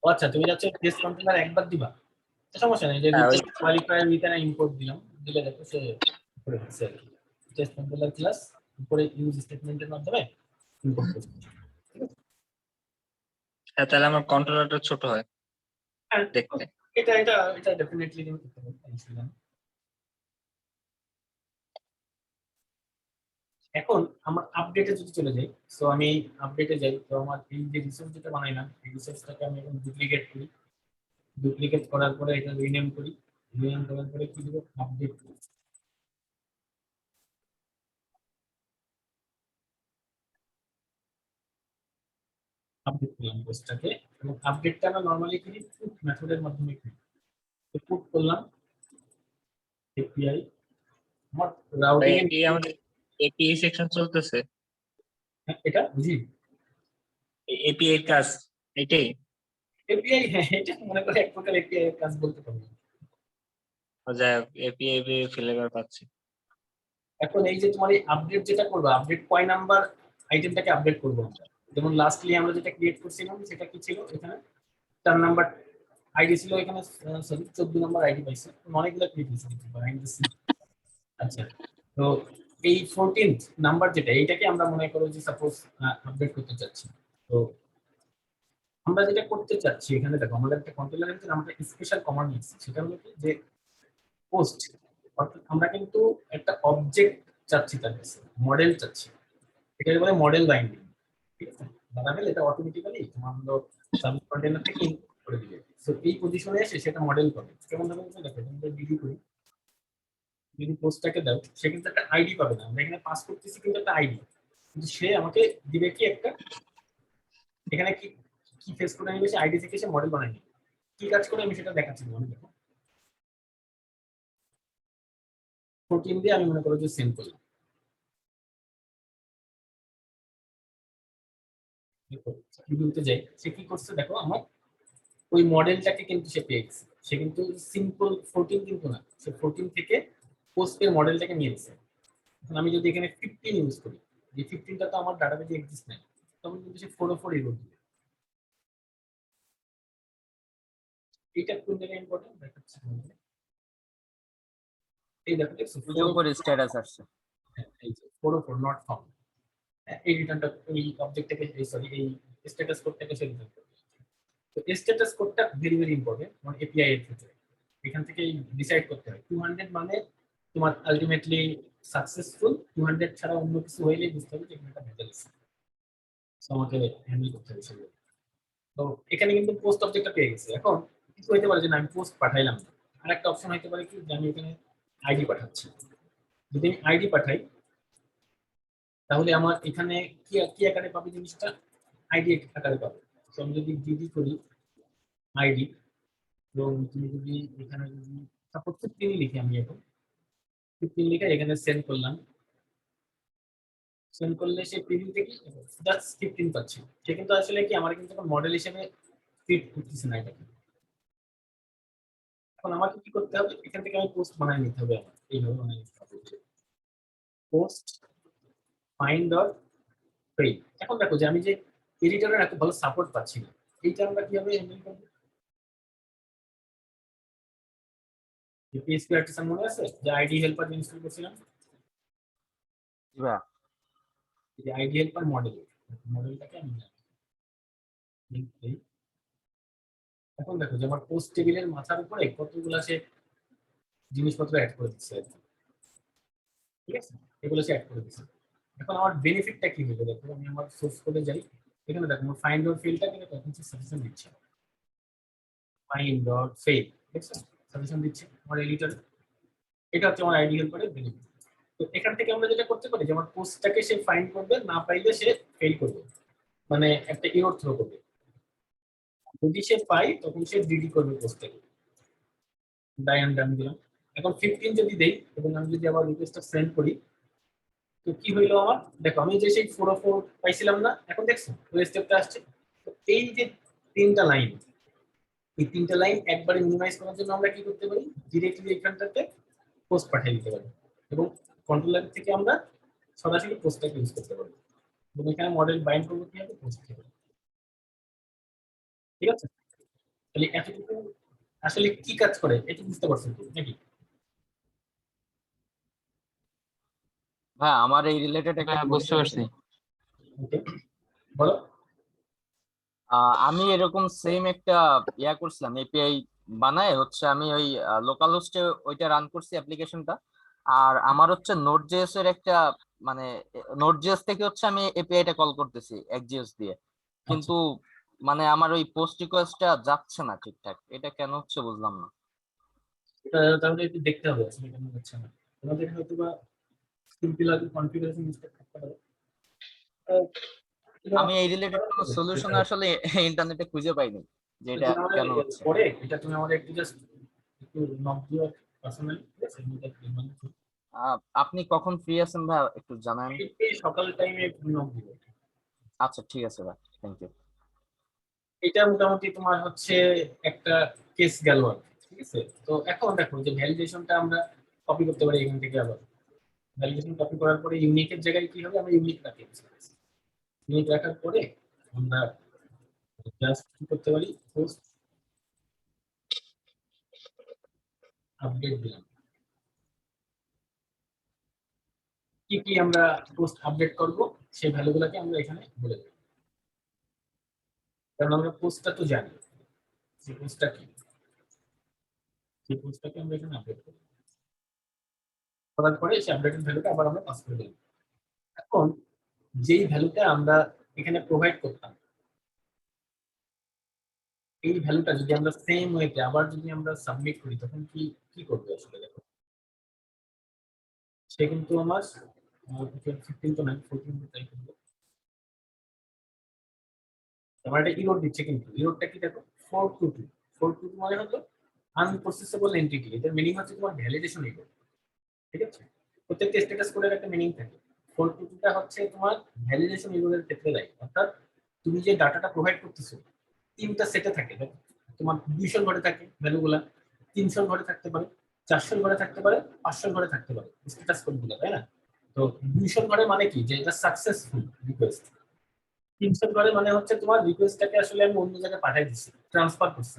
ও আচ্ছা, তুমি যাচ্ছে টেস্ট কন্ট্রোলার একবার দিবা, সমস্যা নেই। যে হ্যাঁ, ওই request qualifier with an import দিলাম, দিলে দেখো সে করে দিচ্ছে আর কি। টেস্ট কন্ট্রোলার ক্লাস উপরে ইউজ স্টেটমেন্টের মাধ্যমে ইম্পোর্ট করছে। হ্যাঁ, তাহলে আমার কন্ট্রোলারটা ছোট হয় হ্যাঁ, দেখতে। এটা এটা এটা ডেফিনেটলি তুমি করতে পারবে, সমস্যা নেই। এখন আমরা আপডেটে যদি চলে যাই, সো আমি আপডেটে যাই, তো আমার এই যে রিসোর্স যেটা বানাইলাম এই রিসোর্সটাকে আমি এখন ডুপ্লিকেট করি। ডুপ্লিকেট করার পরে এটা রিনেম করি, রিনেম করার পরে কি দিব আপডেট করি। আপডেট করলাম পোস্টটাকে, এবং আপডেটটা আমরা নরমালি করি পুট মেথডের মাধ্যমে করি। তো পুট করলাম এপিআই আমার রাউটিং এ এটি আমাদের এপিআই সেকশন চলতেছে, এটা বুঝি এপিআই এর কাজ এটাই। এপিআই, হ্যাঁ এটা মনে করে এক প্রকার এপিআই এর কাজ বলতে পারবো। যাই হোক এপিআই ফ্লেভার পাচ্ছি। এখন এই যে তোমার এই আপডেট যেটা করবো, আপডেট কয় নাম্বার আইটেমটাকে আপডেট করবো আমরা, যেমন লাস্টলি আমরা যেটা ক্রিয়েট করছিলাম সেটা কি ছিল, এখানে 4 নাম্বার আইডি ছিল, এখানে সরি 14 নাম্বার আইডি পাইছে, অনেকগুলো ক্রিয়েট হয়েছে। আচ্ছা, তো এই 14th নাম্বার যেটা, এইটাকে আমরা মনে করো যে সাপোজ আপডেট করতে চাচ্ছি। তো আমরা যেটা করতে চাচ্ছি এখানে দেখো, আমাদের একটা কন্ট্রোলারের ভিতরে আমরা স্পেশাল কমান্ড লিখছি, সেটা হলো কি যে পোস্ট, অর্থাৎ আমরা কিন্তু একটা অবজেক্ট চাচ্ছি, তার কাছে মডেল চাচ্ছি, এটাকে বলে মডেল বাইন্ডিং। ঠিক আছে, বানাবেল এটা অটোমেটিক্যালি তোমার হলো সাবমিট কন্টেনার থেকে ইনপুট করে দিবে। সো এই পজিশনে এসে সেটা মডেল করে। কেমন ধরো দেখো, আমরা ডিডি করি, যদি পোস্টটাকে দাও, সে কিন্তু একটা আইডি পাবে না, আমরা এখানে পাস করতেছি কিন্তু একটা আইডি, কিন্তু সে আমাকে দিবে কি একটা, এখানে কি কি ফেস করে নিবে, সে আইডি থেকে সে মডেল বানায় নিবে। কি কাজ করে আমি সেটা দেখাচ্ছি তোমাকে, দেখো 14 দিয়ে আমি মনে করো যে সেন্ড করলাম, ভিডিওতে যাই, সে কি করছে দেখো, আমার ওই মডেলটাকে কিন্তু সে পেয়ে গেছে। সে কিন্তু সিম্পল 14 কিন্তু না, সে 14 থেকে পোস্টের মডেলটাকে নিয়ে গেছে। এখন আমি যদি এখানে 15 ইউজ করি, যে 15টা তো আমার ডাটাবেজে এক্সিস্ট নাই, তখন কিন্তু সে 404 এরর দিবে। এটা কোন জায়গায় ইম্পর্টেন্ট দেখাচ্ছি তোমাকে। এই দেখো, দেখছো এই যে উপরে স্ট্যাটাস আসছে। এই যে 404 নট ফাউন্ড, এই রিটার্নটা এই অবজেক্টটাকে, সরি এই স্ট্যাটাস কোডটাকে সে রিটার্ন করবে। তো স্ট্যাটাস কোডটা ভেরি ভেরি ইম্পর্টেন্ট, মানে এপিআই এর ক্ষেত্রে এখান থেকে ডিসাইড করতে হয় 200 মানে তোমার আলটিমেটলি সাকসেসফুল, 200 ছাড়া অন্য কিছু হইলেই বুঝতে হবে যে এখানে একটা ভেজাল আছে। So আমাকে হ্যান্ডেল করতে হবে সেগুলো। তো এখানে কিন্তু পোস্ট অবজেক্টটা পেয়ে গেছে। এখন কিছু হইতে পারে যে না, আমি পোস্ট পাঠাইলাম না, আর একটা অপশন হইতে পারে কি যে আমি এখানে আইডি পাঠাচ্ছি। যদি আমি আইডি পাঠাই, তাহলে আমার এখানে কি কি আকারে পাবে জিনিসটা, আইডি আকারে পাবে। তো আমি যদি ডিডি করি আইডি, এবং তুমি যদি এখানে যদি সাপোজ 15 লিখি, আমি এখন 15 লিখে এখানে সেন্ড করলাম, সেন্ড করলে সে প্রিভিউ থেকে জাস্ট 15 পাচ্ছে। সে কিন্তু আসলে কি আমার কিন্তু মডেল হিসেবে ফিট করতেছে না এটাকে। এখন আমাকে কি করতে হবে, এখান থেকে আমি পোস্ট বানাই নিতে হবে, আমার এইভাবে বানাই নিতে হবে পোস্ট ফাইন্ড ডট ফ্রেম। এখন দেখো যে আমি যে এডিটরের এত ভালো সাপোর্ট পাচ্ছি না, এইটা আমরা কিভাবে হ্যান্ডেল করবো। পিএইচপি আর্টিসান মনে আছে যে আইডি হেল্পার ইনস্টল করছিলাম, ভাইয়া যে আইডি হেল্পার মডেলটাকে আমি link দিই। এখন দেখো যে আমার পোস্ট টেবিলের মাথার উপরে কতগুলো সে জিনিসপত্র অ্যাড করে দিচ্ছে আর কি। ঠিক আছে, এগুলো সে অ্যাড করে দিচ্ছে। এখন আমার বেনিফিটটা কি হলো দেখো, আমি আমার সোর্স কোডে যাই, এখানে দেখো আমার ফাইন্ড ডট ফিল্ডটা কিন্তু তখন সাজেশন দিচ্ছে, ফাইন্ড ডট ফেল, দেখছো সাজেশন দিচ্ছে আমার এডিটরে। এটা হচ্ছে আমার আইডি হেল্পারের বেনিফিট। তো এখান থেকে আমরা যেটা করতে পারি যে আমার পোস্টটাকে সে ফাইন্ড করবে, না পাইলে সে ফেল করবে, মানে একটা এরর থ্রো করবে। যদি সে পাই তখন সে ডিডি করবে পোস্টটাকে, ডান ডান দিলাম। এখন 15 যদি দেই এবং আমি যদি আবার রিকোয়েস্টটা সেন্ড করি, তো কি হইলো আমার দেখো, আমি যে সেই 404 পাইছিলাম না, এখন দেখছো ওই স্টেপটা আসছে। তো এই যে 3টা লাইন, এই 3টা লাইন একবারে মিনিমাইজ করার জন্য আমরা কি করতে পারি, ডিরেক্টলি এখানটাতে পোস্ট পাঠিয়ে দিতে পারি, এবং কন্ট্রোলার থেকে আমরা সরাসরি পোস্টটাকে ইউজ করতে পারি, এবং এখানে মডেল বাইন্ড করবো কি হবে, পোস্ট থেকে। ঠিক আছে, তাহলে এতটুকু আসলে কি কাজ করে এটা বুঝতে পারছেন তো নাকি? হ্যাঁ, আমার এই রিলেটেড একটা হ্যাঁ, বুঝতে কোশ্চেন পারছি। ওকে, বলো। আমি এরকম সেম একটা করছিলাম, এপিআই বানায় হচ্ছে আমি ওই লোকাল হোস্টে ওইটা রান করছি অ্যাপ্লিকেশনটা। আর আমার হচ্ছে নোড জেএস এর একটা মানে নোড জেএস থেকে হচ্ছে আমি এপিআইটা কল করতেছি এক্সজিএস দিয়ে, আচ্ছা, কিন্তু মানে আমার ওই পোস্ট রিকোয়েস্টটা যাচ্ছে না ঠিকঠাক, এটা কেন হচ্ছে বুঝলাম না। তাহলে একটু দেখতে হবে আসলে কেন হচ্ছে না। তোমাদের হয়তো বা সিম্পল আর কনফিগারেশন মিস্টেক থাকতে পারে। এটা আমি এই রিলেটেড কোনো সলিউশন আসলে ইন্টারনেটে খুঁজে পাইনি যে এটা তুমি আমাদের কেন হচ্ছে। পরে এটা তুমি আমাদের একটু জাস্ট একটু নক দিও পার্সোনালি, ঠিক আছে? আমি এটা মানে আপনি কখন ফ্রি আছেন ভাই একটু জানান। এই সকাল টাইমে নক দিও। আচ্ছা ঠিক আছে ভাই, থ্যাংক ইউ। এটা মোটামুটি তোমার হচ্ছে একটা কেস গেল আর কি, ঠিক আছে? তো এখন দেখো যে ভ্যালিডেশনটা আমরা কপি করতে পারি এখান থেকে, আবার ভ্যালিডেশন কপি করার পরে ইউনিকের জায়গায় কি হবে, আমরা ইউনিক রাখি। ইউনিক রাখার পরে আমরা জাস্ট কি করতে পারি, পোস্ট আপডেট দিলাম, কি কি আমরা পোস্ট আপডেট করব সেই ভ্যালুগুলোকে আমরা এখানে বলে দেব, কারণ আমরা পোস্টটা তো জানি সেই পোস্টটা কি, সেই পোস্টটাকে আমরা এখানে আপডেট করব, করার পরে সেই আপডেটেড ভ্যালুটা আবার আমরা পাস করে দেব। এখন যেই ভ্যালুটা আমরা এখানে প্রোভাইড করতাম, এই ভ্যালুটা যদি আমরা সেম ওয়েতে আবার যদি আমরা সাবমিট করি তখন কি কি করবে আসলে দেখো, সে কিন্তু আমার 15 তো নাই 14 তাই করবে, আমার একটা ইরোড দিচ্ছে, কিন্তু ইরোডটা কি দেখো 422 422 মানে হলো আনপ্রসেসেবল এন্টিটি, এটার মিনিং হচ্ছে তোমার ভ্যালিডেশন ইরোড। ঠিক আছে, প্রত্যেকটা স্ট্যাটাস কোডের একটা মিনিং থাকে, 422টা হচ্ছে তোমার ভ্যালিডেশন ইরোডের ক্ষেত্রে দায়ী, অর্থাৎ তুমি যে ডাটাটা প্রোভাইড করতেছো তিনটা সেটে থাকে, দেখো তোমার 200 ঘরে থাকে ভ্যালুগুলা, 300 ঘরে থাকতে পারে, 400 ঘরে থাকতে পারে, 500 ঘরে থাকতে পারে স্ট্যাটাস কোডগুলো, তাই না? তো 200 ঘরে মানে কি যে এটা সাকসেসফুল রিকোয়েস্ট, 300 ঘরে মানে হচ্ছে তোমার রিকোয়েস্টটাকে আসলে আমি অন্য জায়গায় পাঠাই দিচ্ছি, ট্রান্সফার করছি।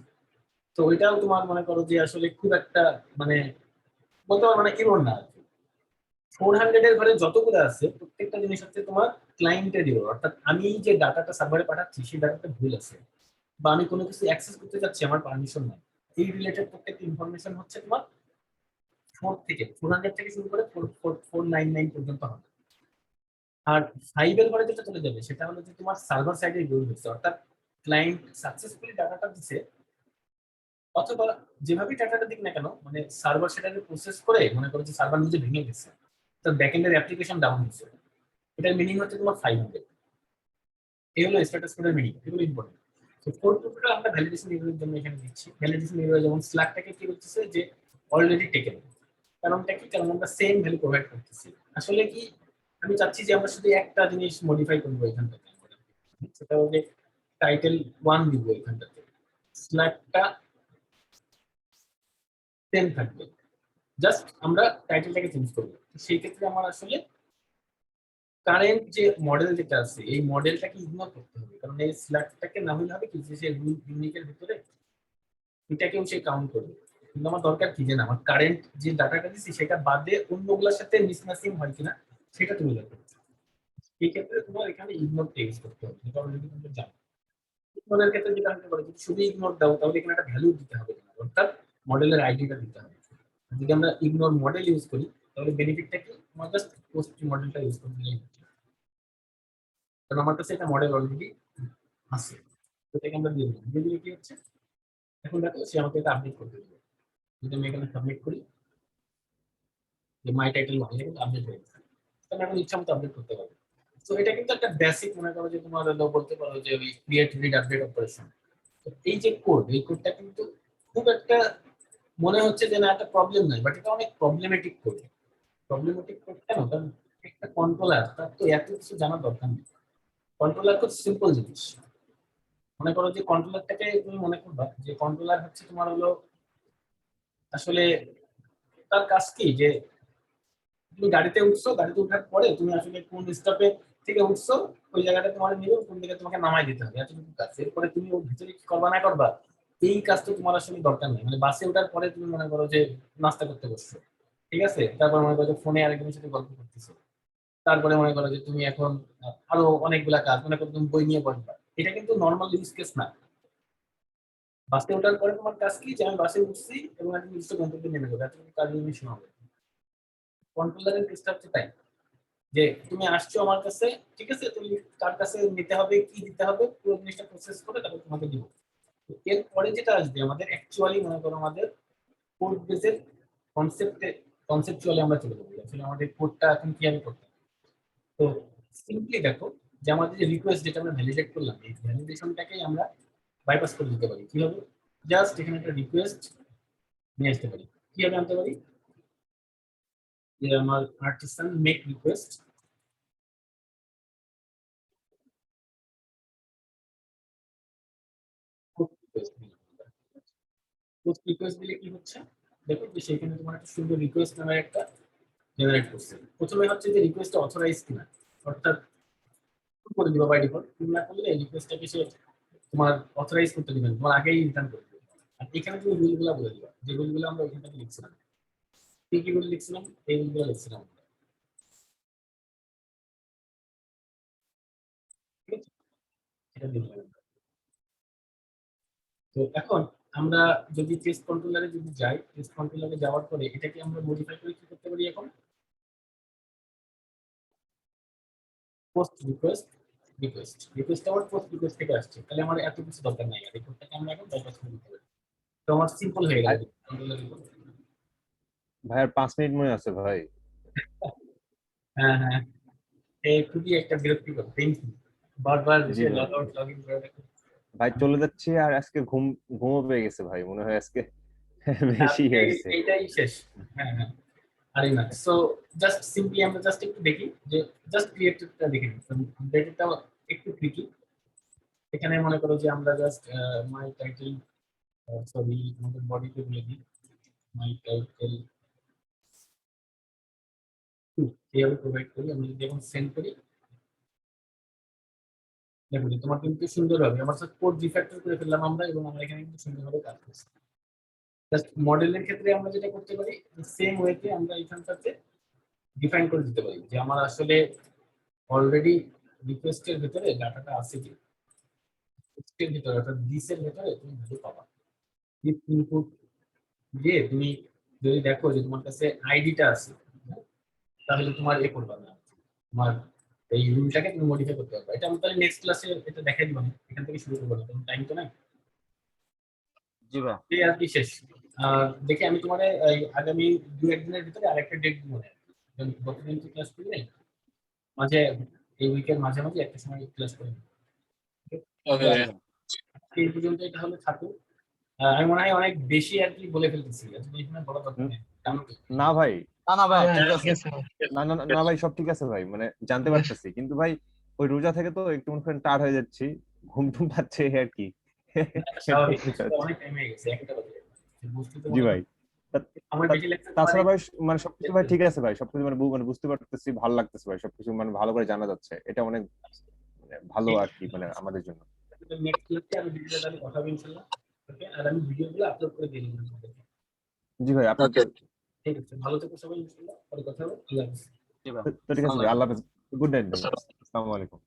তো ওইটাও তোমার মনে করো যে আসলে খুব একটা মানে বলতে পারো মানে এরর না আর কি। 400 এর ঘরে যতগুলো আছে প্রত্যেকটা জিনিস হচ্ছে তোমার ক্লায়েন্টের এরর, অর্থাৎ আমি যে ডাটাটা সার্ভারে পাঠাচ্ছি সেই ডাটাটা ভুল আছে, বা আমি কোনো কিছু অ্যাক্সেস করতে যাচ্ছি আমার পারমিশন নাই, এই রিলেটেড প্রত্যেকটা ইনফরমেশন হচ্ছে তোমার 400 থেকে শুরু করে 499 পর্যন্ত হবে। আর 5 এর ঘরে যেটা চলে যাবে সেটা হলো যে তোমার সার্ভার সাইডে ইউজ হচ্ছে, অর্থাৎ ক্লায়েন্ট সাকসেসফুলি ডাটাটা দিছে, অথবা যেভাবেই ডাটাটা দিক না কেন মানে সার্ভার সেটাকে প্রসেস করে মনে করো যে সার্ভার নিজে ভেঙে গেছে, তো ব্যাকএন্ডের অ্যাপ্লিকেশন ডাউন হচ্ছে, এটার মিনিং হচ্ছে তোমার 500। এই হলো স্ট্যাটাস কোডের মিনিং, এগুলো ইম্পর্টেন্ট। তো কোড টুকুটা আমরা ভ্যালিডেশন ইউজের জন্য এখানে দিচ্ছি, ভ্যালিডেশন ইউজার যেমন স্ল্যাকটাকে কি করতেছে যে অলরেডি টেকেন, কারণটা কি, কারণ আমরা সেম ভ্যালু প্রোভাইড করতেছি। আসলে কি আমি চাচ্ছি যে আমরা শুধু একটা জিনিস মডিফাই করবো এখানটাতে, সেটা হচ্ছে টাইটেল 1 দিব এখানটাতে, স্ল্যাকটা 10 থাকবে, জাস্ট আমরা টাইটেলটাকে চেঞ্জ করবো। সেই ক্ষেত্রে আমার আসলে কারেন্ট যে মডেল যেটা আছে এই মডেলটাকে ইগনোর করতে হবে, কারণ এই স্ল্যাকটাকে না হলে হবে কি যে সে ইউনিকের ভিতরে এটাকেও সে কাউন্ট করবে, কিন্তু আমার দরকার কি যে না আমার কারেন্ট যে ডাটাটা দিচ্ছি সেটা বাদে অন্যগুলোর সাথে মিসম্যাচিং হয় কিনা সেটা তুমি দেখো। এই ক্ষেত্রে তোমার এখানে ইগনোর ইউজ করতে হবে, যেটা অলরেডি তুমি জানো। ইগনোরের ক্ষেত্রে যেটা হতে পারে যদি শুধু ইগনোর দাও তাহলে এখানে একটা ভ্যালু দিতে হবে তোমার, অর্থাৎ মডেলের আইডিটা দিতে হবে। যদি আমরা ইগনোর মডেল ইউজ করি তাহলে বেনিফিটটা কি, আমার জাস্ট পোস্ট মডেলটা ইউজ করতে গেলে, কারণ আমার কাছে একটা মডেল অলরেডি আছে, তো এটাকে আমরা দিয়ে দিলাম, দিয়ে দিলে কি হচ্ছে এখন দেখো সে আমাকে এটা আপডেট করতে দিবে। যদি আমি এখানে সাবমিট করি যে মাই টাইটেল 1 এটা কিন্তু আপডেট হয়ে গেছে, তাহলে এখন ইচ্ছা মতো আপডেট করতে পারবে। তো এটা কিন্তু একটা বেসিক মনে করো যে তোমার হলো বলতে পারো যে ওই ক্রিয়েট রিড আপডেট অপারেশন। তো এই যে কোড এই কোডটা কিন্তু খুব একটা মনে হচ্ছে যে না একটা প্রবলেম নাই, বাট এটা অনেক প্রবলেমেটিক কোড। প্রবলেমেটিক কোড কেন, কারণ একটা কন্ট্রোলার তার তো এত কিছু জানার দরকার নেই, কন্ট্রোলার খুব সিম্পল জিনিস। মনে করো যে কন্ট্রোলারটাকে তুমি মনে করবা যে কন্ট্রোলার হচ্ছে তোমার হলো আসলে তার কাজ কি যে তুমি গাড়িতে উঠছো, গাড়িতে ওঠার পরে তুমি আসলে কোন স্টপে থেকে উঠছো ওই জায়গাটা তোমার নিবে, কোন দিকে তোমাকে নামাই দিতে হবে, এতটুকু কাজ। এরপরে তুমি ওর ভিতরে কি করবা না করবা এই কাজটা তোমার আসলে দরকার নেই। মানে বাসে ওঠার পরে তুমি মনে করো যে নাস্তা করতে বসছো, ঠিক আছে, তারপর মনে করো যে ফোনে আরেকজনের সাথে গল্প করতেছো, তারপরে মনে করো যে তুমি এখন আরো অনেকগুলা কাজ মনে করো তুমি বই নিয়ে বসবা, এটা কিন্তু নর্মাল ইউজ কেস না। বাসে ওঠার পরে তোমার কাজ কি যে আমি বাসে উঠছি এবং একটা নির্দিষ্ট গন্তব্যে নেমে যাবো, এতটুকু কাজ নিয়ে শোনা হবে। কন্ট্রোলারের কেসটা হচ্ছে তাই যে তুমি আসছো আমার কাছে, ঠিক আছে, তুমি কার কাছে নিতে হবে কি দিতে হবে পুরো জিনিসটা প্রসেস করে তারপর তোমাকে দিব। এরপরে যেটা আসবে আমাদের অ্যাকচুয়ালি মনে করো আমাদের কোড বেসের কনসেপ্চুয়ালি আমরা চলে যাবো, আসলে আমাদের কোডটা এখন কিভাবে করতে হবে। তো সিম্পলি দেখো যে আমাদের যে রিকোয়েস্ট যেটা আমরা ভ্যালিডেট করলাম এই ভ্যালিডেশনটাকেই আমরা বাইপাস করে দিতে পারি। কিভাবে, জাস্ট এখানে একটা রিকোয়েস্ট নিয়ে আসতে পারি। কিভাবে আনতে পারি, যে আমার artisan make request, post request দিলে কি হচ্ছে দেখো যে সেখানে তোমার একটা সুন্দর রিকোয়েস্ট নামের একটা জেনারেট করছে। প্রথমে হচ্ছে যে রিকোয়েস্টটা অথরাইজ কিনা, অর্থাৎ করে দিবা বাই ডিফল্ট, তুমি না করলে এই রিকোয়েস্টটাকে সে তোমার অথরাইজ করতে দিবেন, তোমার আগেই রিটার্ন করে দিবে। আর এখানে তুমি রুলগুলো বলে দিবা, যে রুলগুলো আমরা ওইখান থেকে লিখছিলাম, কি কি রুল লিখছিলাম এই রুলগুলো লিখছিলাম। ঠিক আছে, সেটা দিয়ে দিলাম। তো এখন আমরা যদি টেস্ট কন্ট্রোলারে যদি যাই, টেস্ট কন্ট্রোলারে যাওয়ার পরে এটাকে আমরা মডিফাই করে কি করতে পারি এখন? পোস্ট রিকোয়েস্ট, রিকোয়েস্ট আমার পোস্ট রিকোয়েস্ট থেকে আসছে, তাহলে আমার এত কিছু দরকার নাই, আর রিপোর্টটাকে আমরা এখন বাইপাস করে দিতে পারি। তো আমার সিম্পল হয়ে গেল কন্ট্রোলার রিপোর্ট। ভাই আর 5 মিনিট মনে আছে ভাই। হ্যাঁ হ্যাঁ, এই খুবই একটা বিরক্তিকর পেইনফুল, বারবার জি ভাই। লগ আউট লগ ইন করে রাখতে। ভাই চলে যাচ্ছি, আর আজকে ঘুমও পেয়ে গেছে ভাই, মনে হয় আজকে বেশি হয়েছে। এইটাই শেষ। হ্যাঁ হ্যাঁ, আরে না, সো জাস্ট সিম্পলি আমরা জাস্ট একটু দেখি যে জাস্ট ক্রিয়েটেডটা দেখে নিই, ডেটাটা একটু ট্রিকি। এখানে মনে করো যে আমরা জাস্ট মাই টাইটেল, সরি আমাদের বডিতে বলে দিই মাই টাইটেল এইভাবে প্রোভাইড করি। আমরা যদি এখন সেন্ড করি, দেখো যে তোমার কিন্তু সুন্দর হবে, আমার সাথে কোড রিফ্যাক্টর করে ফেললাম আমরা, এবং আমরা এখানে কিন্তু সুন্দরভাবে কাজ করছি। জাস্ট মডেলের ক্ষেত্রে আমরা যেটা করতে পারি, সেম ওয়েতে আমরা এখানটাতে ডিফাইন করে দিতে পারি যে আমার আসলে অলরেডি রিকোয়েস্টের ভিতরে ডাটাটা আছে কি, রিকোয়েস্টের ভিতরে অর্থাৎ দিসের ভিতরে তুমি ভ্যালু পাবা। ইনপুট দিয়ে তুমি যদি দেখো যে তোমার কাছে আইডিটা আছে, তাহলে তোমার এ করবা না, তোমার এই রুলটাকে তুমি মডিফাই করতে পারবে। এটা আমি তাহলে নেক্সট ক্লাসে এটা দেখাই দিব না, এখান থেকে শুরু করবো না, কারণ টাইম তো নাই। জি ভাই। এই আর কি শেষ। দেখি আমি তোমার আগামী 2-1 দিনের ভিতরে আরেকটা ডেট দিব না, গতদিন তো ক্লাস করি নাই, মাঝে এই উইকের মাঝে মাঝে একটা সময় ক্লাস করি। ওকে এই পর্যন্তই তাহলে থাকুক। আমি মনে হয় অনেক বেশি আর কি বলে ফেলতেছি, আসলে এখানে বলা দরকার নেই। জানো তো? না ভাই, না না ভাই হ্যাঁ, ঠিক ঠিক আছে। আছে। না না না ভাই, সব ঠিক আছে ভাই, মানে জানতে পারতেছি, কিন্তু ভাই ওই রোজা থেকে তো একটু মনে করেন টায়ার্ড হয়ে যাচ্ছি, ঘুম টুম পাচ্ছে এই আর কি। স্বাভাবিক, আসলে অনেক টাইম হয়ে গেছে, একটা বাজে। বুঝতে তো জি মনে ভাই। তা- আমার তা- বেশি লাগছে তাছাড়া ভাই মানে সবকিছু ভাই ঠিক আছে ভাই, সবকিছু মানে মানে বুঝতে পারতেছি, ভালো লাগতেছে ভাই, সবকিছু মানে ভালো করে জানা যাচ্ছে, এটা অনেক মানে ভালো আর কি মানে আমাদের জন্য। নেক্সট ক্লাসে আমি ভিডিওটা তাহলে কথা বলবো ইনশাআল্লাহ। ওকে, আর আমি ভিডিওগুলো আপলোড করে দিয়ে দিলাম তোমাদেরকে। জি ভাই, আপনি ওকে ঠিক আছে, ভালো থেকো সবাই, ইনশাআল্লাহ পরে কথা হবে। আল্লাহ হাফেজ। জি ভাই। তো ঠিক আছে ভাই, আল্লাহ হাফেজ, গুড নাইট ভাই, আসসালামু আলাইকুম।